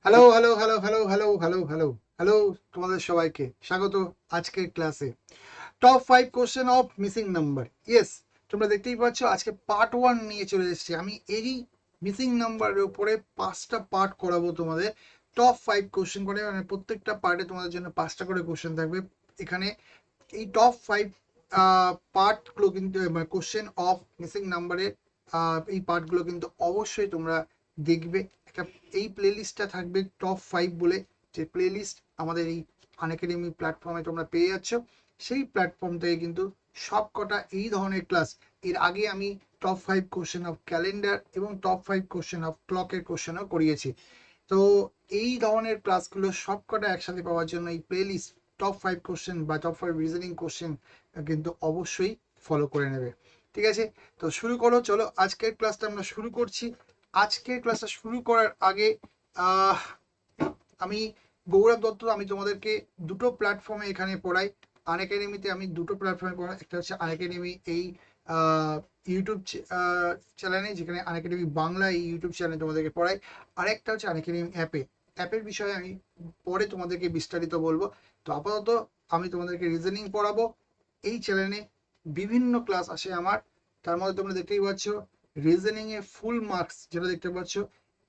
Hello hello hello hello hello hello hello hello, তোমাদের সবাইকে স্বাগত আজকের ক্লাসে। Top 5 question of missing number. Yes, তোমরা দেখতেই পাচ্ছ আজকে পার্ট 1 নিয়ে চলে এসেছি। আমি এরই মিসিং নাম্বারের উপরে 5টা পার্ট করাবো তোমাদের। টপ 5 কোশ্চেন করে, মানে প্রত্যেকটা পার্টে তোমাদের জন্য 5টা করে কোশ্চেন থাকবে। এখানে এই টপ 5 পার্টগুলো কিন্তু, মানে কোশ্চেন অফ মিসিং নাম্বারের এই পার্টগুলো কিন্তু অবশ্যই তোমরা দেখবে। একটা এই প্লেলিস্টটা থাকবে টপ 5 বলে, যে প্লেলিস্ট আমাদের এই আনএকাডেমি প্ল্যাটফর্মে তোমরা পেয়ে যাচ্ছ। সেই প্ল্যাটফর্ম থেকে কিন্তু সব কটা এই ধরনের ক্লাস, এর আগে আমি টপ 5 কোশ্চেন অফ ক্যালেন্ডার এবং টপ 5 কোশ্চেন অফ ক্লকের কোশ্চেনও করিয়েছি। তো এই ধরনের ক্লাসগুলো সব কটা একসাথে পাওয়ার জন্য এই প্লেলিস্ট টপ 5 কোশ্চেন বা টপ 5 রিজনিং কোশ্চেন কিন্তু অবশ্যই ফলো করে নেবে। ঠিক আছে, তো শুরু করো, চলো আজকের ক্লাসটা আমরা শুরু করছি। আজকের ক্লাসটা শুরু করার আগে আহ আমি গৌরব দত্ত, আমি তোমাদেরকে দুটো প্ল্যাটফর্মে এখানে পড়াই। আনএকাডেমিতে আমি দুটো প্ল্যাটফর্মে পড়াই, একটা হচ্ছে আনএকাডেমি এই ইউটিউব চ্যানেলে, যেখানে আনএকাডেমি বাংলা এই ইউটিউব চ্যানেলে তোমাদেরকে পড়াই। আরেকটা হচ্ছে আনএকাডেমি অ্যাপের বিষয়ে আমি পরে তোমাদেরকে বিস্তারিত বলবো। তো আপাতত আমি তোমাদেরকে রিজনিং পড়াবো। এই চ্যানেলে বিভিন্ন ক্লাস আসে আমার, তার মধ্যে তোমরা দেখতেই পাচ্ছ রিজনিং এ ফুল মার্কস যেটা দেখতে পাচ্ছ,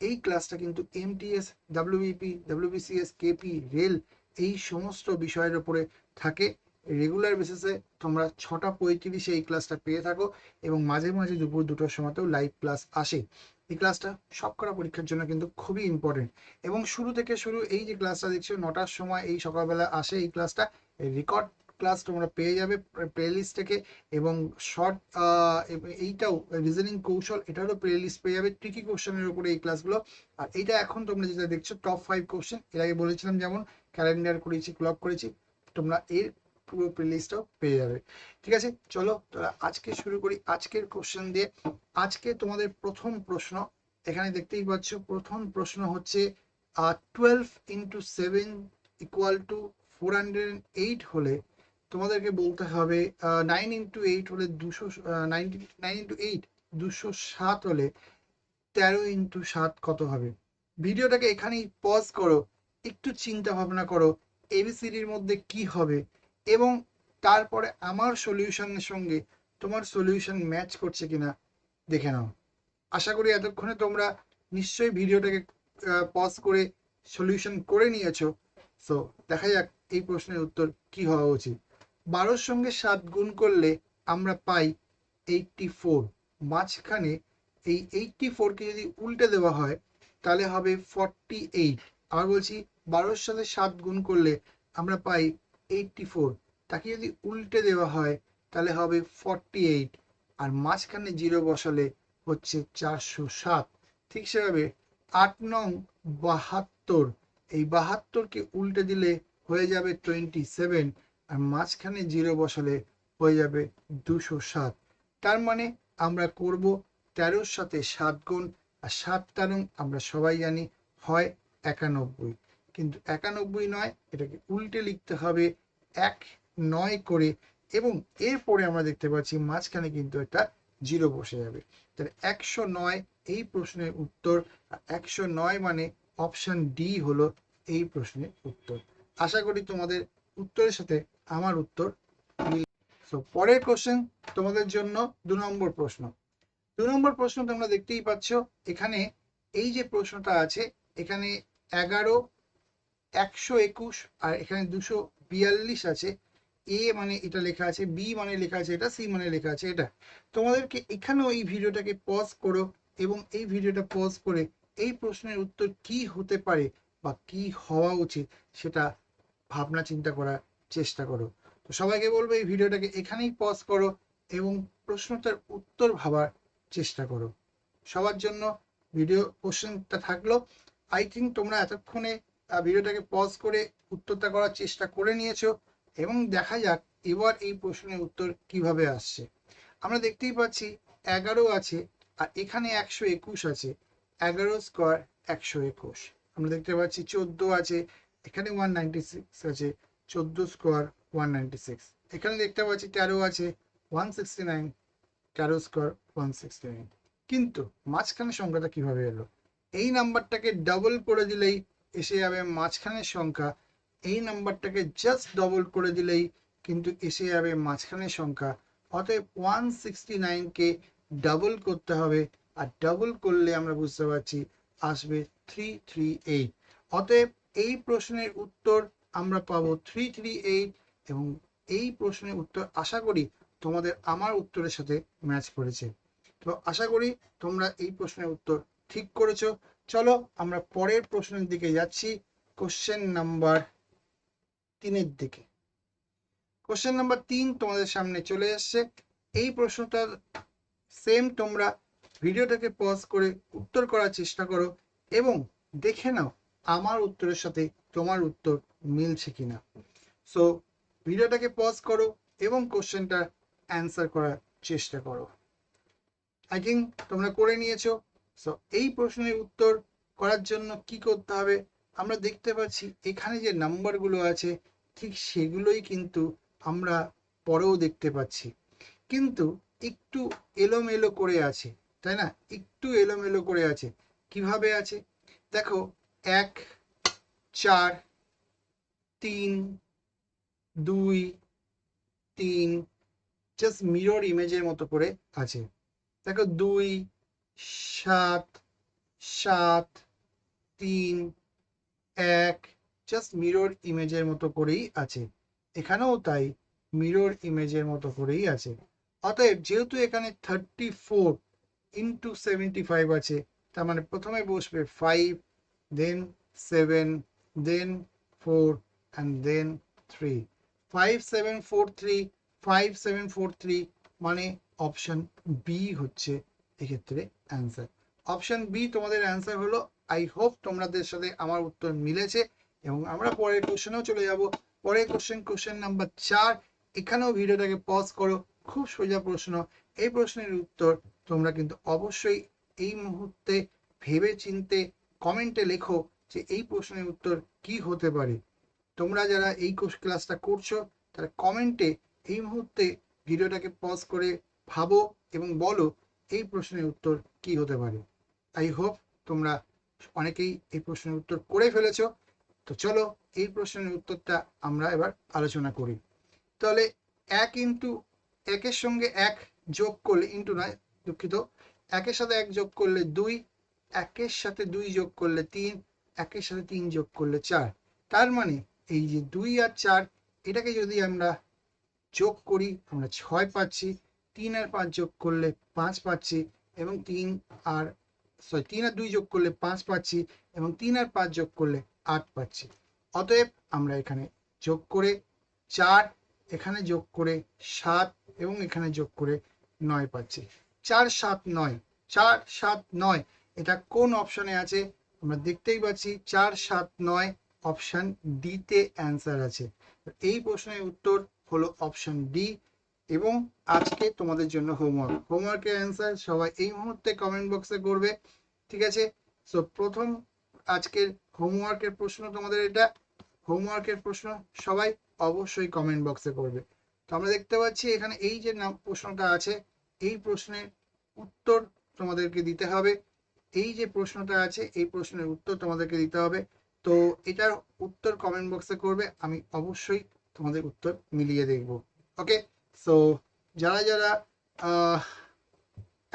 এই ক্লাসটা কিন্তু MTS, WBP, WBCS, KP, rail এই সমস্ত বিষয়ের উপরে থাকে। রেগুলার বেসিসে তোমরা 6:35 এই ক্লাসটা পেয়ে থাকো, এবং মাঝে মাঝে দুপুর 2টোর সময়তেও লাইভ ক্লাস আসে। এই ক্লাসটা সবকটা পরীক্ষার জন্য কিন্তু খুবই ইম্পর্টেন্ট। এবং শুরু থেকে শুরু এই যে ক্লাসটা দেখছো 9টার সময় এই সকালবেলা আসে এই ক্লাসটা, রেকর্ড ক্লাস তোমরা পেয়ে যাবে প্লেলিস্ট থেকে। এবং শর্ট এইটাও রিজনিং কৌশল, এটারও প্লেলিস্ট পেয়ে যাবে ট্রিকি কোশ্চেনের উপরে এই ক্লাসগুলো। আর এইটা এখন তোমরা যেটা দেখছো টপ 5 কোশ্চেন, এর আগে বলেছিলাম যেমন ক্যালেন্ডার করেছি, ক্লক করেছি, তোমরা এর পুরো প্লেলিস্টটাও পেয়ে যাবে। ঠিক আছে, চলো তোরা আজকে শুরু করি আজকের কোশ্চেন দিয়ে। আজকে তোমাদের প্রথম প্রশ্ন এখানে দেখতেই পাচ্ছ। প্রথম প্রশ্ন হচ্ছে 12 × 7 = 408 হলে তোমাদেরকে বলতে হবে 9 × 8 হলে 9 × 8 207 হলে 13 × 7 কত হবে। ভিডিওটাকে এখানেই পজ করো, একটু চিন্তা ভাবনা করো এবিসিডির মধ্যে কি হবে, এবং তারপরে আমার সলিউশনের সঙ্গে তোমার সলিউশন ম্যাচ করছে কিনা দেখে নাও। আশা করি এতক্ষণে তোমরা নিশ্চয়ই ভিডিওটাকে পজ করে সলিউশন করে নিয়েছো। সো দেখা যাক এই প্রশ্নের উত্তর কি হওয়া উচিত। 12-র সঙ্গে 7 গুণ করলে আমরা পাই 84। মাঝখানে এই 84কে যদি উল্টে দেওয়া হয় তাহলে হবে 48। আবার বলছি, 12-র সাথে 7 গুণ করলে আমরা পাই 84, তাকে যদি উল্টে দেওয়া হয় তাহলে হবে 48, আর মাঝখানে জিরো বসালে হচ্ছে 407। ঠিক সেভাবে 8 নং 72, এই 72কে উল্টে দিলে হয়ে যাবে 27, আর মাঝখানে জিরো বসালে হয়ে যাবে 207। তার মানে আমরা করব 13-র সাথে 7 গুণ, আর 7 আমরা সবাই জানি হয় 91, কিন্তু 91 নয়, এটাকে উল্টে লিখতে হবে 19 করে, এবং এরপরে আমরা দেখতে পাচ্ছি মাঝখানে কিন্তু একটা জিরো বসে যাবে। তাহলে 109 এই প্রশ্নের উত্তর। 109 মানে অপশন ডি হলো এই প্রশ্নের উত্তর। আশা করি তোমাদের উত্তরের সাথে আমার উত্তর মিল। সো পরের কোশ্চেন তোমাদের জন্য 2 নম্বর প্রশ্ন। 2 নম্বর প্রশ্ন তোমরা দেখতেই পাচ্ছ এখানে, এই যে প্রশ্নটা আছে এখানে 11, 121 আর এখানে 242 আছে। এ মানে এটা লেখা আছে, বি মানে লেখা আছে এটা, সি মানে লেখা আছে এটা। তোমাদেরকে এখানেও এই ভিডিওটাকে পজ করো, এবং এই ভিডিওটা পজ করে এই প্রশ্নের উত্তর কি হতে পারে বা কি হওয়া উচিত সেটা ভাবনা চিন্তা করার চেষ্টা করো। তো সবাইকে বলবো এই ভিডিওটাকে এখানেই পজ করো এবং প্রশ্নটার উত্তর ভাবার চেষ্টা করো। সবার জন্য ভিডিও কোশ্চেনটা থাকলো। আই থিঙ্ক তোমরা এতক্ষণে ভিডিওটাকে পজ করে উত্তরটা করার চেষ্টা করে নিয়েছো, এবং দেখা যাক এবার এই প্রশ্নের উত্তর কিভাবে আসছে। আমরা দেখতেই পাচ্ছি 11 আছে, আর এখানে 121 আছে। 11 স্কোয়ার 121। আমরা দেখতে পাচ্ছি 14 আছে, এখানে 196 আছে। 14 স্কোয়ার 196। এখানে দেখতে পাচ্ছি 13 আছে, 169। 13 স্কোয়ার 169। কিন্তু মাঝখানে সংখ্যাটা কিভাবে এলো? এই নাম্বারটাকে ডাবল করে দিলেই এসে যাবে মাঝখানের সংখ্যা, এই নাম্বারটাকে জাস্ট ডবল করে দিলেই কিন্তু এসে যাবে মাঝখানের সংখ্যা। অতএব 169কে ডাবল করতে হবে, আর ডাবল করলে আমরা বুঝতে পারছি আসবে 338। অতএব এই প্রশ্নের উত্তর আমরা পাবো 338, এবং এই প্রশ্নের উত্তর আশা করি তোমাদের আমার উত্তরের সাথে ম্যাচ করেছে। তো আশা করি তোমরা এই প্রশ্নের উত্তর ঠিক করেছো। চলো আমরা পরের প্রশ্নের দিকে যাচ্ছি, কোশ্চেন নাম্বার 3-এর দিকে। কোশ্চেন নাম্বার 3 তোমাদের সামনে চলে এসছে। এই প্রশ্নটা সেম, তোমরা ভিডিওটাকে পজ করে উত্তর করার চেষ্টা করো এবং দেখে নাও আমার উত্তরের সাথে তোমার উত্তর মিলছে কিনা। সো ভিডিওটাকে পজ করো এবং কোশ্চেনটা অ্যান্সার করার চেষ্টা করো। আই থিঙ্ক তোমরা করে নিয়েছো। সো এই প্রশ্নের উত্তর করার জন্য কি করতে হবে, আমরা দেখতে পাচ্ছি এখানে যে নাম্বারগুলো আছে ঠিক সেগুলোই কিন্তু আমরা পরেও দেখতে পাচ্ছি, কিন্তু একটু এলোমেলো করে আছে, তাই না? একটু এলোমেলো করে আছে। কিভাবে আছে দেখো, 1, 4, 3, 2, 3 জাস্ট মিরর ইমেজের মতো করে আছে। দেখো 2, 7, 7, 3, 1 জাস্ট মিরর ইমেজের মতো করেই আছে। এখানেও তাই মিরর ইমেজের মতো করেই আছে। অতএব যেহেতু এখানে 34 ইন্টু 75 আছে, তার মানে প্রথমে বসবে 5, দেন 7, দেন 4 অ্যান্ড দেন 3। 5743, 5743 মানে অপশন বি হচ্ছে এক্ষেত্রে অ্যান্সার। অপশন বি তোমাদের অ্যান্সার হলো। আই হোপ তোমাদের সাথে আমার উত্তর মিলেছে, এবং আমরা পরের কোশ্চেনেও চলে যাব। পরের কোশ্চেন নাম্বার 4। এখানেও ভিডিওটাকে পজ করো, খুব সোজা প্রশ্ন। এই প্রশ্নের উত্তর তোমরা কিন্তু অবশ্যই এই মুহূর্তে ভেবে চিনতে কমেন্টে লেখো যে এই প্রশ্নের উত্তর কি হতে পারে। তোমরা যারা এই ক্লাসটা করছো তারা কমেন্টে এই মুহূর্তে ভিডিওটাকে পজ করে ভাবো এবং বলো এই প্রশ্নের উত্তর কি হতে পারে। আই হোপ তোমরা অনেকেই এই প্রশ্নের উত্তর করে ফেলেছো। তো চলো এই প্রশ্নের উত্তরটা আমরা এবার আলোচনা করি। তাহলে 1 ইন্টু 1-এর সঙ্গে 1 যোগ করলে, ইন্টু নয় দুঃখিত, 1-এর সাথে 1 যোগ করলে 2, 1-এর সাথে 2 যোগ করলে 3, 1-এর সাথে 3 যোগ করলে 4। তার মানে এই যে 2 আর 4 এটাকে যদি আমরা যোগ করি আমরা 6 পাচ্ছি, 3 আর 5 যোগ করলে 5 পাচ্ছি, এবং 3 আর 2 যোগ করলে 5 পাচ্ছি, এবং 3 আর 5 যোগ করলে 8 পাচ্ছি। অতএব আমরা এখানে যোগ করে 4, এখানে যোগ করে 7, এবং এখানে যোগ করে 9 পাচ্ছি। 4, 7, 9, 4, 7, 9 এটা কোন অপশনে আছে আমরা দেখতেই পাচ্ছি। 4, 7, 9 অপশন ডি তে অ্যান্সার আছে। এই প্রশ্নের উত্তর হলো অপশন ডি। এবং আজকে তোমাদের জন্য হোমওয়ার্কের অ্যান্সার সবাই এই মুহূর্তে কমেন্ট বক্সে করবে, ঠিক আছে? সো প্রথম আজকের হোমওয়ার্কের প্রশ্ন তোমাদের এটা। হোমওয়ার্কের প্রশ্ন সবাই অবশ্যই কমেন্ট বক্সে করবে। তো আমরা দেখতে পাচ্ছি এখানে এই যে প্রশ্নটা আছে, এই প্রশ্নের উত্তর তোমাদেরকে দিতে হবে। এই যে প্রশ্নটা আছে এই প্রশ্নের উত্তর তোমাদেরকে দিতে হবে। তো এটার উত্তর কমেন্ট বক্সে করবে, আমি অবশ্যই তোমাদের উত্তর মিলিয়ে দেখব। ওকে, সো যারা যারা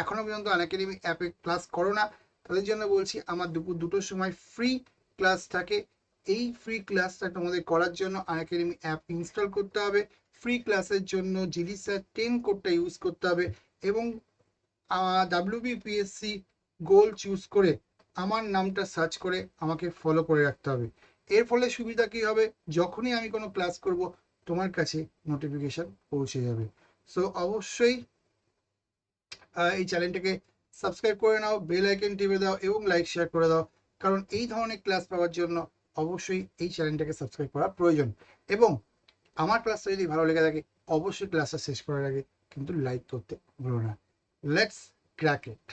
এখনো পর্যন্ত আনএকাডেমি অ্যাপে ক্লাস করো না তাদের জন্য বলছি, আমার দুপুর 2টোর সময় ফ্রি ক্লাস থাকে। এই ফ্রি ক্লাসটা তোমাদের করার জন্য আনএকাডেমি অ্যাপ ইনস্টল করতে হবে। ফ্রি ক্লাসের জন্য জিডি স্যার 10 কোডটা ইউজ করতে হবে, এবং WBPSC গোল চুজ করে আমার নামটা সার্চ করে আমাকে ফলো করে রাখতে হবে। এর ফলে সুবিধা কি হবে, যখনই আমি কোনো ক্লাস করব তোমার কাছে নোটিফিকেশন পৌঁছে যাবে। সো অবশ্যই এই চ্যানেলটাকে সাবস্ক্রাইব করে নাও, বেল আইকন টিপে দাও এবং লাইক শেয়ার করে দাও, কারণ এই ধরনের ক্লাস পাওয়ার জন্য অবশ্যই এই চ্যানেলটাকে সাবস্ক্রাইব করা প্রয়োজন। এবং আমার ক্লাসটা যদি ভালো লেগে থাকে অবশ্যই ক্লাসটা শেষ করার আগে কিন্তু লাইক করতে ভুলো না। Let's crack it.